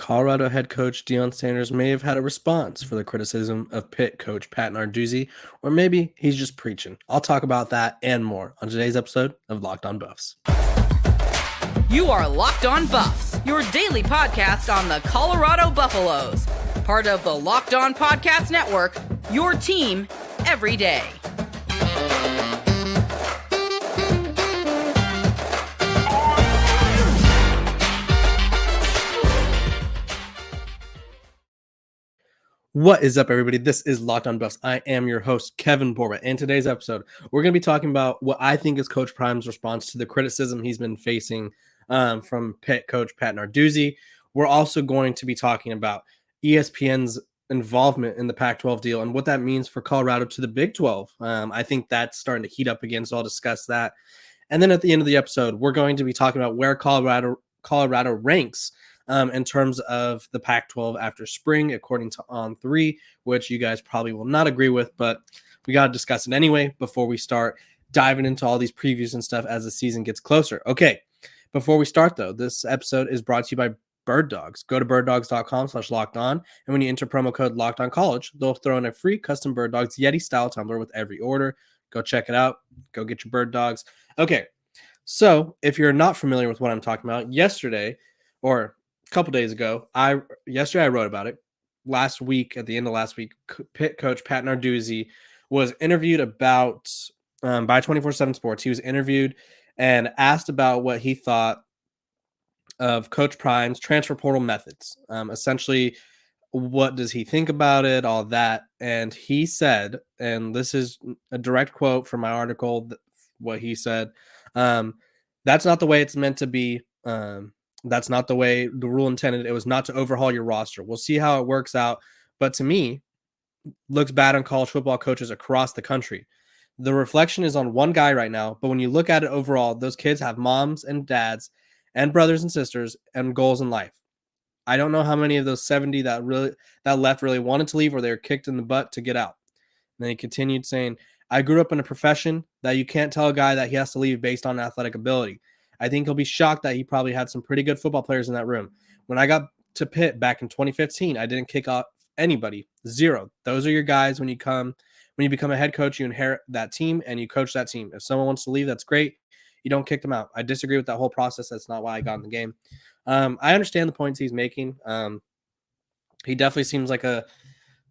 Colorado head coach Deion Sanders may have had a response for the criticism of Pitt coach Pat Narduzzi, or maybe he's just preaching. I'll talk about that and more on today's episode of Locked On Buffs. You are Locked On Buffs, your daily podcast on the Colorado Buffaloes. Part of the Locked On Podcast Network, your team every day. What is up, everybody? This is Locked On Buffs. I am your host, Kevin Borba. In today's episode, we're going to be talking about what I think is Coach Prime's response to the criticism he's been facing from Pitt coach Pat Narduzzi. We're also going to be talking about ESPN's involvement in the Pac-12 deal and what that means for Colorado to the Big 12. I think that's starting to heat up again, so I'll discuss that. And then at the end of the episode, we're going to be talking about where Colorado ranks in terms of the Pac-12 after spring, according to On3, which you guys probably will not agree with, but we got to discuss it anyway before we start diving into all these previews and stuff as the season gets closer. Okay, before we start, though, this episode is brought to you by Bird Dogs. Go to birddogs.com/lockedon, and when you enter promo code LOCKEDONCollege, they'll throw in a free custom Bird Dogs Yeti-style tumbler with every order. Go check it out. Go get your Bird Dogs. Okay, so if you're not familiar with what I'm talking about, yesterday, or a couple days ago, yesterday I wrote about it. Last week, at the end of last week, Pitt coach Pat Narduzzi was interviewed about by 24/7 Sports. He was interviewed and asked about what he thought of Coach Prime's transfer portal methods. Essentially, what does he think about it, all that. And he said, and this is a direct quote from my article, what he said, that's not the way it's meant to be. That's not the way the rule intended. It was not to overhaul your roster. We'll see how it works out. But to me, looks bad on college football coaches across the country. The reflection is on one guy right now. But when you look at it overall, those kids have moms and dads and brothers and sisters and goals in life. I don't know how many of those 70 that left really wanted to leave, or they were kicked in the butt to get out. And then he continued saying, I grew up in a profession that you can't tell a guy that he has to leave based on athletic ability. I think he'll be shocked that he probably had some pretty good football players in that room. When I got to Pitt back in 2015, I didn't kick off anybody. Zero. Those are your guys. When you become a head coach, you inherit that team and you coach that team. If someone wants to leave, that's great. You don't kick them out. I disagree with that whole process. That's not why I got in the game. I understand the points he's making. He definitely seems like a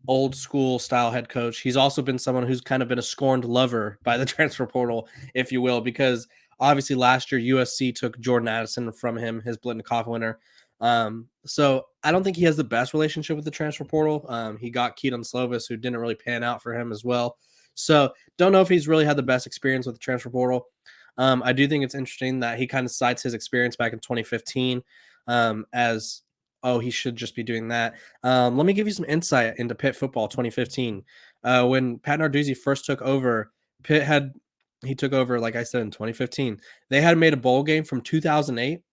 old school style head coach. He's also been someone who's kind of been a scorned lover by the transfer portal, if you will, because obviously last year USC took Jordan Addison from him, his Blitnikoff winner. So I don't think he has the best relationship with the transfer portal. He got Keaton Slovis, who didn't really pan out for him as well. So don't know if he's really had the best experience with the transfer portal. I do think it's interesting that he kind of cites his experience back in 2015 as, oh, he should just be doing that. Let me give you some insight into Pitt football 2015. When Pat Narduzzi first took over, he took over, like I said, in 2015. They had made a bowl game from 2008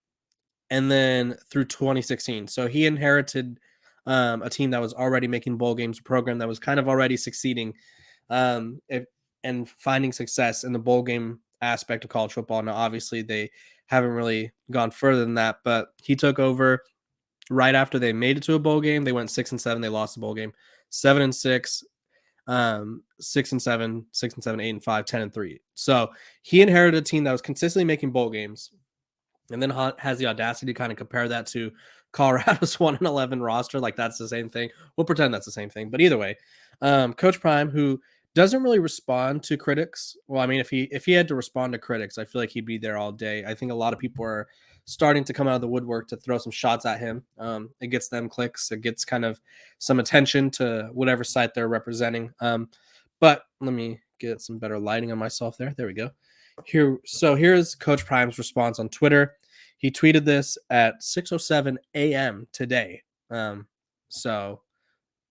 and then through 2016. So he inherited a team that was already making bowl games, a program that was kind of already succeeding and finding success in the bowl game aspect of college football. Now, obviously, they haven't really gone further than that, but he took over right after they made it to a bowl game. They went 6-7. They lost the bowl game. 7-6. 6-7, 6-7, 8-5, 10-3. So he inherited a team that was consistently making bowl games, and then has the audacity to kind of compare that to Colorado's 1-11 roster. Like that's the same thing. We'll pretend that's the same thing. But either way, Coach Prime, who doesn't really respond to critics. Well, I mean, if he had to respond to critics, I feel like he'd be there all day. I think a lot of people are starting to come out of the woodwork to throw some shots at him. It gets them clicks. It gets kind of some attention to whatever site they're representing. But let me get some better lighting on myself there. There we go. Here's Coach Prime's response on Twitter. He tweeted this at 6:07 a.m. today. So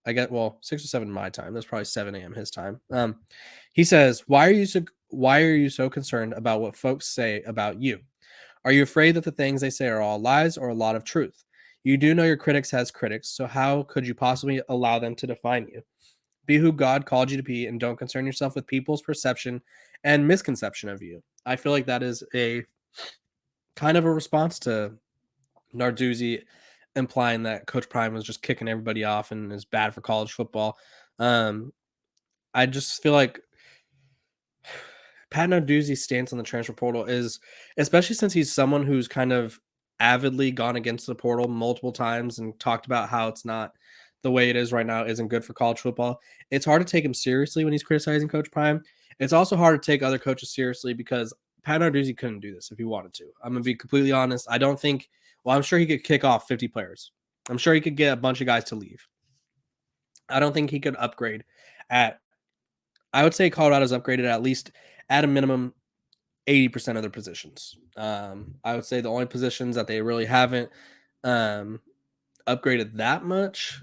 I get 6 or 7 my time. That's probably 7 a.m. his time. He says, why are you so concerned about what folks say about you? Are you afraid that the things they say are all lies or a lot of truth? You do know your critics has critics, so how could you possibly allow them to define you? Be who God called you to be and don't concern yourself with people's perception and misconception of you. I feel like that is a kind of a response to Narduzzi implying that Coach Prime was just kicking everybody off and is bad for college football. Um, I just feel like Pat Narduzzi's stance on the transfer portal is, especially since he's someone who's kind of avidly gone against the portal multiple times and talked about how it's not the way it is right now isn't good for college football. It's hard to take him seriously when he's criticizing Coach Prime. It's also hard to take other coaches seriously because Pat Narduzzi couldn't do this if he wanted to. I'm gonna be completely honest. I don't think. Well, I'm sure he could kick off 50 players. I'm sure he could get a bunch of guys to leave. I don't think he could upgrade at. I would say Colorado's upgraded at least at a minimum 80% of their positions. I would say the only positions that they really haven't um, upgraded that much,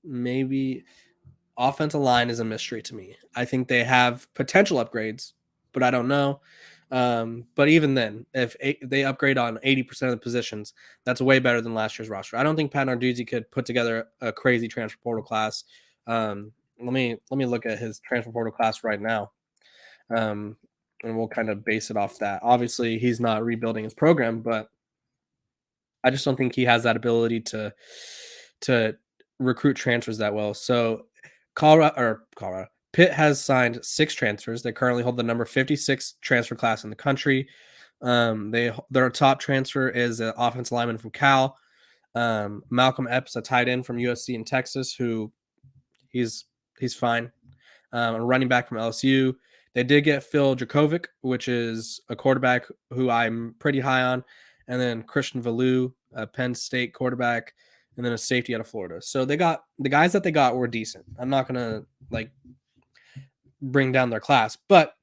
maybe offensive line is a mystery to me. I think they have potential upgrades, but I don't know. But even then, if they upgrade on 80% of the positions, that's way better than last year's roster. I don't think Pat Narduzzi could put together a crazy transfer portal class. Let me look at his transfer portal class right now. And we'll kind of base it off that. Obviously, he's not rebuilding his program, but I just don't think he has that ability to recruit transfers that well. So, Colorado Pitt has signed 6 transfers. They currently hold the number 56 transfer class in the country. Their top transfer is an offensive lineman from Cal. Malcolm Epps, a tight end from USC in Texas, who he's fine. A running back from LSU. They did get Phil Dracovic, which is a quarterback who I'm pretty high on, and then Christian Valou, a Penn State quarterback, and then a safety out of Florida. So they got the guys that they got were decent. I'm not gonna bring down their class, but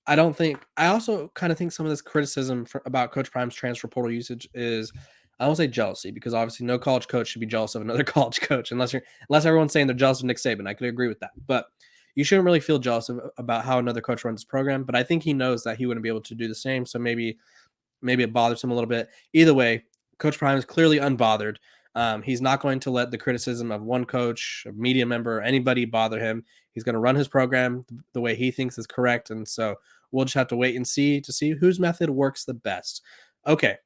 I also kind of think some of this criticism about Coach Prime's transfer portal usage is, I won't say jealousy, because obviously no college coach should be jealous of another college coach unless everyone's saying they're jealous of Nick Saban. I could agree with that, but you shouldn't really feel jealous about how another coach runs his program. But I think he knows that he wouldn't be able to do the same, so maybe it bothers him a little bit. Either way, Coach Prime is clearly unbothered. He's not going to let the criticism of one coach, a media member, anybody bother him. He's going to run his program the way he thinks is correct, and so we'll just have to wait and see whose method works the best. Okay.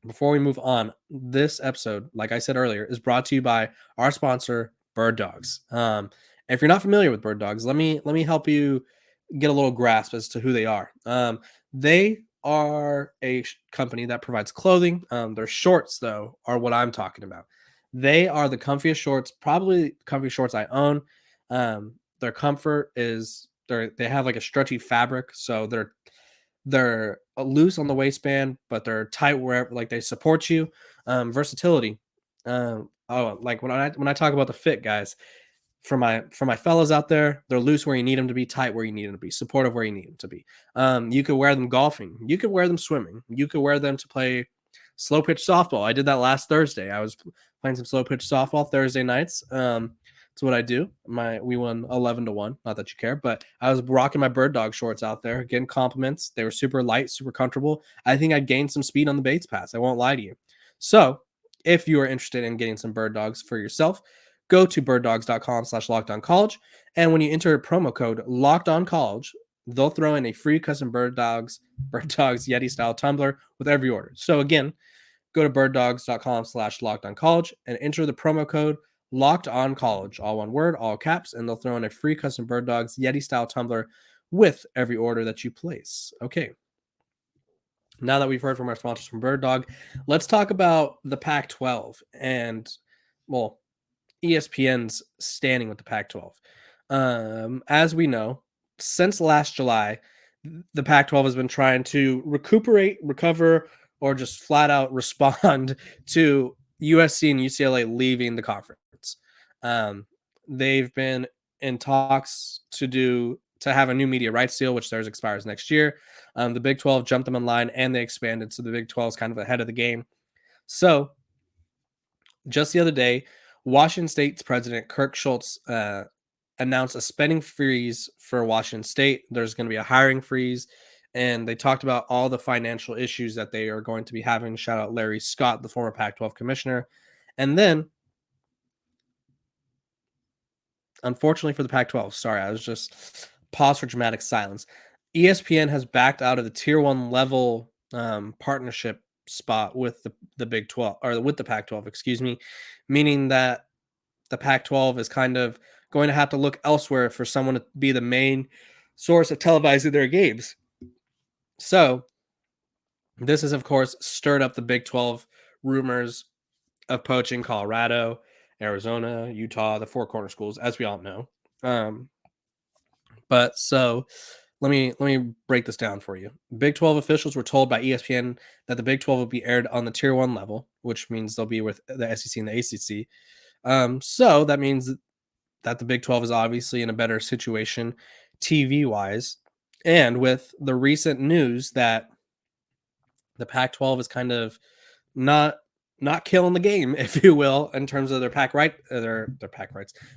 Before we move on, this episode, like I said earlier, is brought to you by our sponsor, Bird Dogs. If you're not familiar with Bird Dogs, let me help you get a little grasp as to who they are. They are a company that provides clothing. Their shorts, though, are what I'm talking about. They are the comfiest shorts, probably comfiest shorts I own. Their comfort is they have like a stretchy fabric, so they're loose on the waistband, but they're tight wherever, like they support you. Versatility. Like when I talk about the fit, guys, for my fellas out there, they're loose where you need them to be, tight where you need them to be, supportive where you need them to be. You could wear them golfing, you could wear them swimming, you could wear them to play slow pitch softball. I did that last Thursday. I was playing some slow pitch softball Thursday nights. That's what I do. We won 11-1. Not that you care, but I was rocking my Bird Dog shorts out there, getting compliments. They were super light, super comfortable. I think I gained some speed on the Bates pass. I won't lie to you. So if you are interested in getting some Bird Dogs for yourself, go to birddogs.com/lockedoncollege. And when you enter promo code LOCKEDONCollege, they'll throw in a free custom Bird Dogs Yeti style tumbler with every order. So again, go to birddogs.com/lockedoncollege and enter the promo code LOCKEDONCollege, all one word, all caps, and they'll throw in a free custom Bird Dogs Yeti style tumbler with every order that you place. Okay. Now that we've heard from our sponsors from Bird Dog, let's talk about the Pac-12 and, well, ESPN's standing with the Pac-12. As we know, since last July, the Pac-12 has been trying to recover, or just flat out respond to USC and UCLA leaving the conference. They've been in talks to have a new media rights deal, which theirs expires next year. The Big 12 jumped them in line and they expanded, so the Big 12 is kind of ahead of the game. So just the other day, Washington State's president, Kirk Schultz, announced a spending freeze for Washington State. There's going to be a hiring freeze, and they talked about all the financial issues that they are going to be having. Shout out Larry Scott, the former Pac-12 commissioner. And then, unfortunately for the Pac-12, sorry, I was just pause for dramatic silence. ESPN has backed out of the Tier 1 level partnership spot with the Big 12 or with the Pac-12, excuse me, meaning that the Pac-12 is kind of going to have to look elsewhere for someone to be the main source of televising their games. So this has, of course, stirred up the Big 12 rumors of poaching Colorado, Arizona, Utah, the Four Corner schools, as we all know. But so let me break this down for you. Big 12 officials were told by ESPN that the Big 12 will be aired on the Tier 1 level, which means they'll be with the SEC and the ACC. So that means that the Big 12 is obviously in a better situation TV-wise. And with the recent news that the Pac-12 is kind of not killing the game, if you will, in terms of their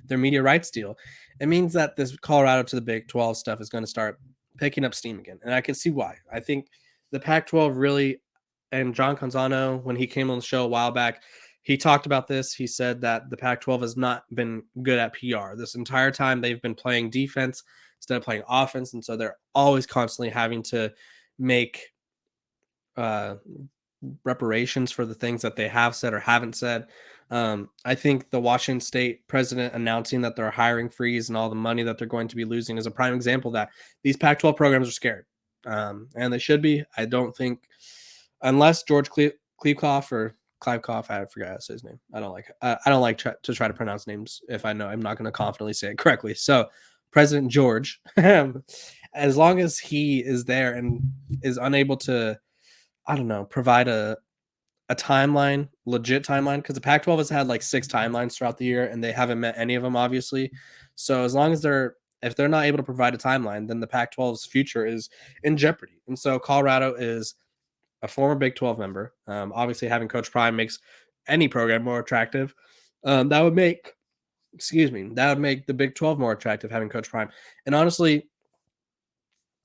their media rights deal, it means that this Colorado to the Big 12 stuff is going to start picking up steam again. And I can see why. I think the Pac-12 really, and John Canzano, when he came on the show a while back, he talked about this. He said that the Pac-12 has not been good at PR. This entire time they've been playing defense instead of playing offense. And so they're always constantly having to make reparations for the things that they have said or haven't said. I think the Washington State president announcing that they're hiring freeze and all the money that they're going to be losing is a prime example that these Pac-12 programs are scared. And they should be. I don't think, unless George Kliavkoff or Kliavkoff, I forgot how to say his name. I don't like to try to pronounce names if I know I'm not going to confidently say it correctly. So President George, as long as he is there and is unable to, I don't know, provide a timeline, legit timeline, because the Pac-12 has had like 6 timelines throughout the year and they haven't met any of them, obviously. So as long as if they're not able to provide a timeline, then the Pac-12's future is in jeopardy. And so Colorado is a former Big 12 member. Obviously, having Coach Prime makes any program more attractive. That would make the Big 12 more attractive, having Coach Prime. And honestly,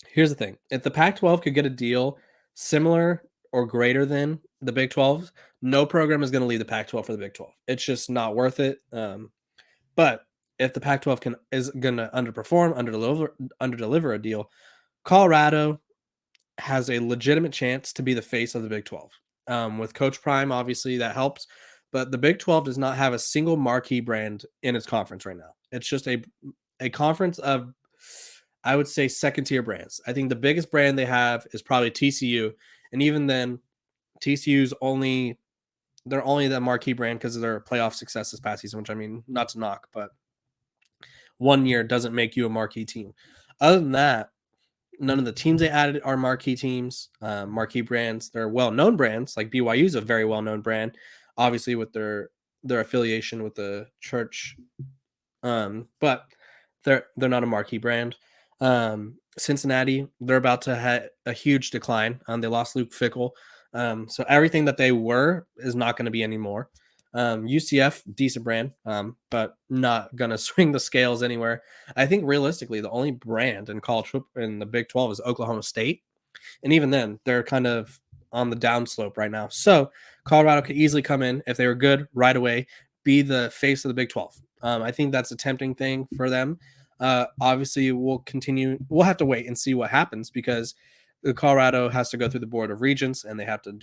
here's the thing. If the Pac-12 could get a deal similar or greater than the Big 12, no program is going to leave the Pac-12 for the Big 12. It's just not worth it. But if the Pac-12 is going to underperform, underdeliver a deal, Colorado has a legitimate chance to be the face of the Big 12. With Coach Prime, obviously that helps, but the Big 12 does not have a single marquee brand in its conference right now. It's just a conference of, I would say, second-tier brands. I think the biggest brand they have is probably TCU, and even then, TCU's only the marquee brand because of their playoff success this past season, which, I mean, not to knock, but 1 year doesn't make you a marquee team. Other than that, none of the teams they added are marquee teams, marquee brands. They're well-known brands, like BYU is a very well-known brand, obviously with their affiliation with the church, but they're not a marquee brand. Cincinnati, they're about to have a huge decline. They lost Luke Fickell. So everything that they were is not going to be anymore. UCF, decent brand, but not going to swing the scales anywhere. I think realistically, the only brand in college football in the Big 12 is Oklahoma State. And even then, they're kind of on the downslope right now. So Colorado could easily come in, if they were good right away, be the face of the Big 12. I think that's a tempting thing for them. Obviously, we'll have to wait and see what happens because Colorado has to go through the Board of Regents and they have to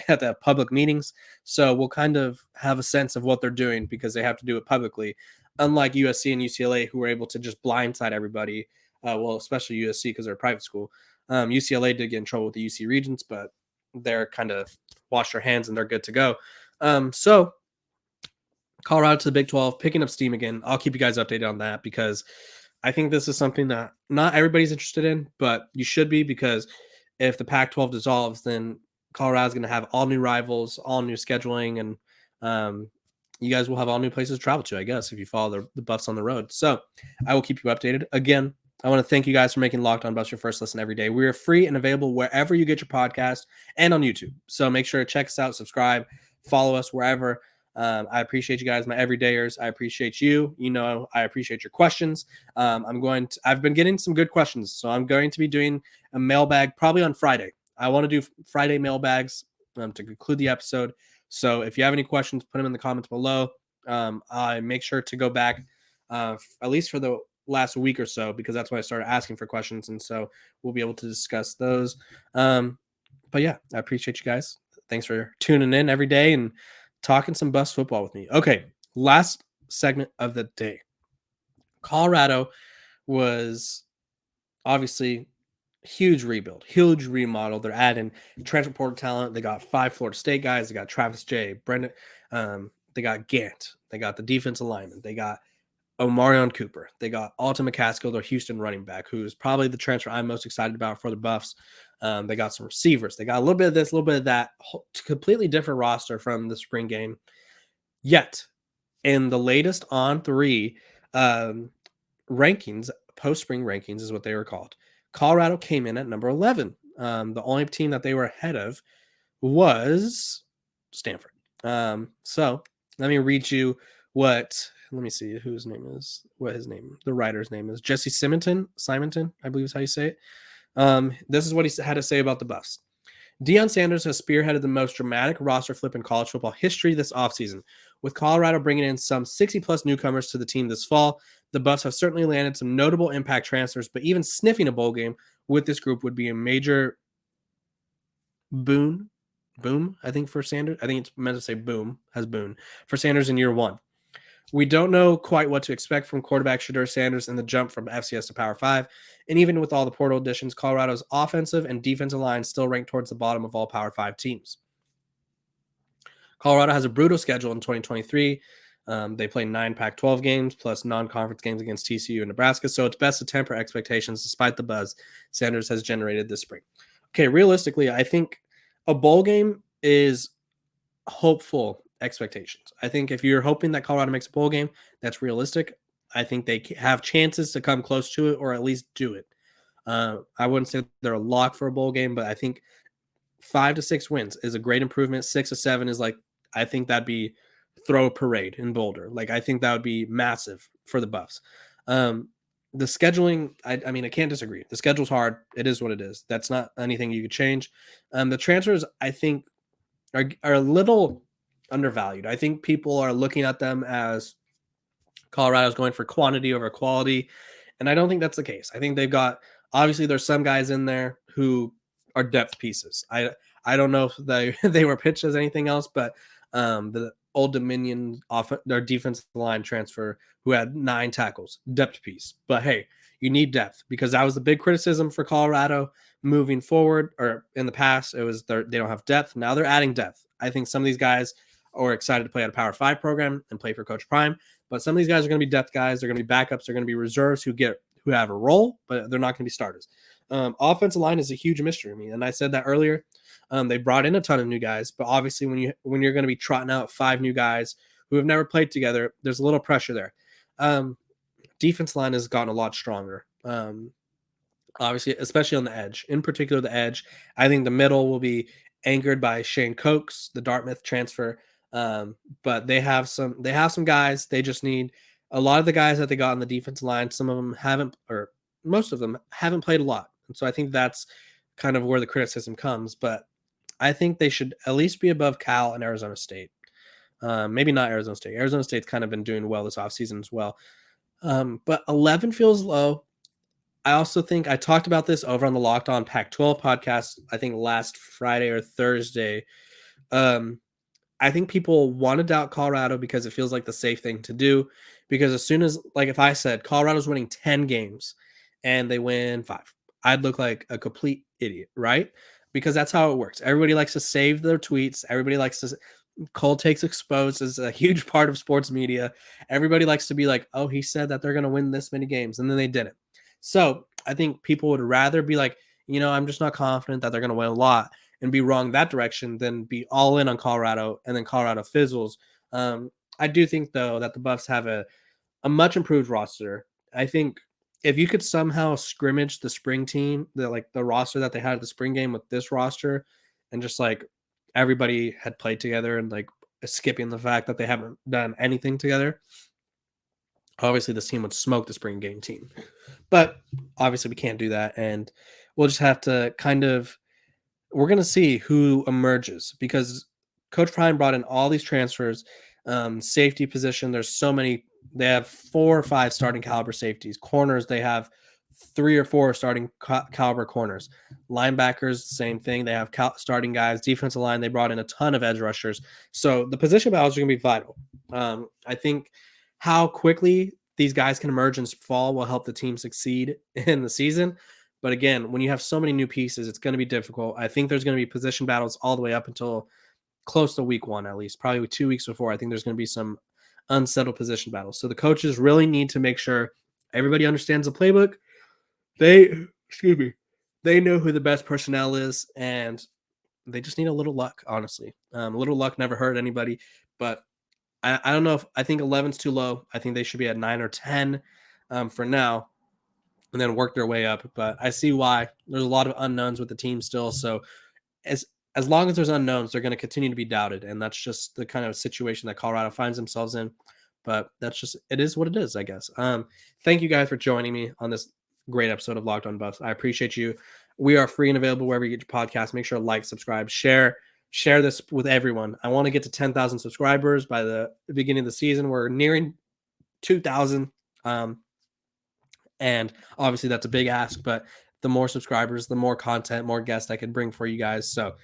have public meetings. So we'll kind of have a sense of what they're doing because they have to do it publicly. Unlike USC and UCLA, who were able to just blindside everybody. Well, especially USC because they're a private school. UCLA did get in trouble with the UC Regents, but they're kind of washed their hands and they're good to go. So Colorado to the Big 12, picking up steam again. I'll keep you guys updated on that because I think this is something that not everybody's interested in, but you should be, because if the Pac-12 dissolves, then Colorado's going to have all new rivals, all new scheduling, and you guys will have all new places to travel to, I guess, if you follow the Buffs on the road. So I will keep you updated. Again, I want to thank you guys for making Locked On Buffs your first listen every day. We are free and available wherever you get your podcast and on YouTube. So make sure to check us out, subscribe, follow us wherever. I appreciate you guys, my everydayers. I appreciate you. I appreciate your questions. I've been getting some good questions, so I'm going to be doing a mailbag probably on Friday. I want to do Friday mailbags to conclude the episode. So if you have any questions, put them in the comments below. I make sure to go back at least for the last week or so, because that's when I started asking for questions. And so we'll be able to discuss those. But yeah, I appreciate you guys. Thanks for tuning in every day and talking some Buffs football with me. Okay, last segment of the day. Colorado was obviously huge rebuild, huge remodel. They're adding transfer portal talent. They got 5 Florida State guys. They got Travis J, Brendan. They got Gant. They got the defensive lineman. They got Omarion Cooper. They got Alton McCaskill, their Houston running back, who's probably the transfer I'm most excited about for the Buffs. They got some receivers. They got a little bit of this, a little bit of that. Completely different roster from the spring game. Yet, in the latest On3 rankings, post-spring rankings is what they were called, Colorado came in at number 11. The only team that they were ahead of was Stanford. So let me read you what let me see whose name is what his name the writer's name is. Jesse Simonton, I believe is how you say it. This is what he had to say about the Buffs. Deion Sanders has spearheaded the most dramatic roster flip in college football history this offseason, with Colorado bringing in some 60-plus newcomers to the team this fall. The Buffs have certainly landed some notable impact transfers, but even sniffing a bowl game with this group would be a major boom, I think, for Sanders. I think it's meant to say boom for Sanders in year one. We don't know quite what to expect from quarterback Shedeur Sanders in the jump from FCS to Power 5. And even with all the portal additions, Colorado's offensive and defensive lines still rank towards the bottom of all Power 5 teams. Colorado has a brutal schedule in 2023. They play 9 Pac-12 games plus non-conference games against TCU and Nebraska, so it's best to temper expectations despite the buzz Sanders has generated this spring. Okay, realistically, I think a bowl game is hopeful expectations. I think if you're hoping that Colorado makes a bowl game, that's realistic. I think they have chances to come close to it or at least do it. I wouldn't say they're a lock for a bowl game, but I think 5 to 6 wins is a great improvement. 6 to 7 is like, I think that'd be throw a parade in Boulder. Like, I think that would be massive for the Buffs. The scheduling, I mean, I can't disagree. The schedule's hard. It is what it is. That's not anything you could change. The transfers, I think, are a little undervalued. I think people are looking at them as Colorado's going for quantity over quality, and I don't think that's the case. I think they've got, obviously there's some guys in there who are depth pieces. I don't know if they were pitched as anything else, but the Old Dominion their defensive line transfer who had 9 tackles, depth piece. But hey, you need depth, because that was the big criticism for Colorado moving forward, or in the past. It was they don't have depth. Now they're adding depth. I think some of these guys are excited to play at a Power 5 program and play for Coach Prime, but some of these guys are going to be depth guys. They're going to be backups. They're going to be reserves who have a role, but they're not going to be starters. Offensive line is a huge mystery to me, and I said that earlier. They brought in a ton of new guys, but obviously when you're going to be trotting out 5 new guys who have never played together, there's a little pressure there. Defense line has gotten a lot stronger. Obviously, especially on the edge, in particular the edge. I think the middle will be anchored by Shane Cokes, the Dartmouth transfer. But they have some guys. They just need a lot of the guys that they got on the defensive line. Some of them haven't, or most of them haven't played a lot. And so I think that's kind of where the criticism comes. But I think they should at least be above Cal and Arizona State. Maybe not Arizona State. Arizona State's kind of been doing well this offseason as well. But 11 feels low. I also think I talked about this over on the Locked On Pac-12 podcast, I think last Friday or Thursday. I think people want to doubt Colorado because it feels like the safe thing to do. Because as soon as, like, if I said Colorado's winning 10 games and they win 5, I'd look like a complete idiot, right? Because that's how it works. Everybody likes to save their tweets. Everybody likes to, cold takes exposed is a huge part of sports media. Everybody likes to be like, oh, he said that they're going to win this many games, and then they didn't. So I think people would rather be like, I'm just not confident that they're going to win a lot, and be wrong that direction than be all in on Colorado and then Colorado fizzles. I do think, though, that the Buffs have a much improved roster. I think if you could somehow scrimmage the spring team, the roster that they had at the spring game with this roster, and just like everybody had played together and like skipping the fact that they haven't done anything together, obviously this team would smoke the spring game team. But obviously we can't do that, and we'll just have to we're going to see who emerges, because Coach Prime brought in all these transfers. Safety position, there's so many. They have 4 or 5 starting caliber safeties. Corners, they have 3 or 4 starting caliber corners. Linebackers, same thing. They have starting guys. Defensive line, they brought in a ton of edge rushers. So the position battles are going to be vital. I think how quickly these guys can emerge and fall will help the team succeed in the season. But again, when you have so many new pieces, it's going to be difficult. I think there's going to be position battles all the way up until close to week 1, at least, probably 2 weeks before. I think there's going to be some unsettled position battles. So the coaches really need to make sure everybody understands the playbook. They know who the best personnel is, and they just need a little luck, honestly. A little luck never hurt anybody, but I don't know if I think 11's too low. I think they should be at 9 or 10 for now, and then work their way up. But I see why. There's a lot of unknowns with the team still. So as long as there's unknowns, they're going to continue to be doubted, and that's just the kind of situation that Colorado finds themselves in. But it is what it is, I guess. Thank you guys for joining me on this great episode of Locked On Buffs. I appreciate you. We are free and available wherever you get your podcast. Make sure to like, subscribe, share this with everyone. I want to get to 10,000 subscribers by the beginning of the season. We're nearing 2,000. And obviously that's a big ask, but the more subscribers, the more content, more guests I could bring for you guys. So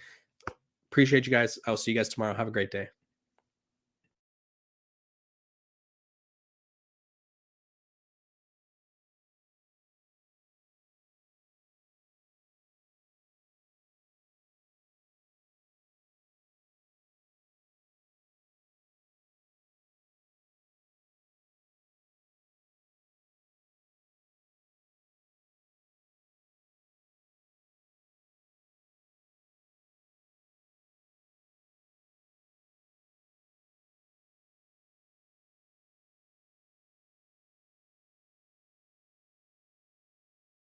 appreciate you guys. I'll see you guys tomorrow. Have a great day.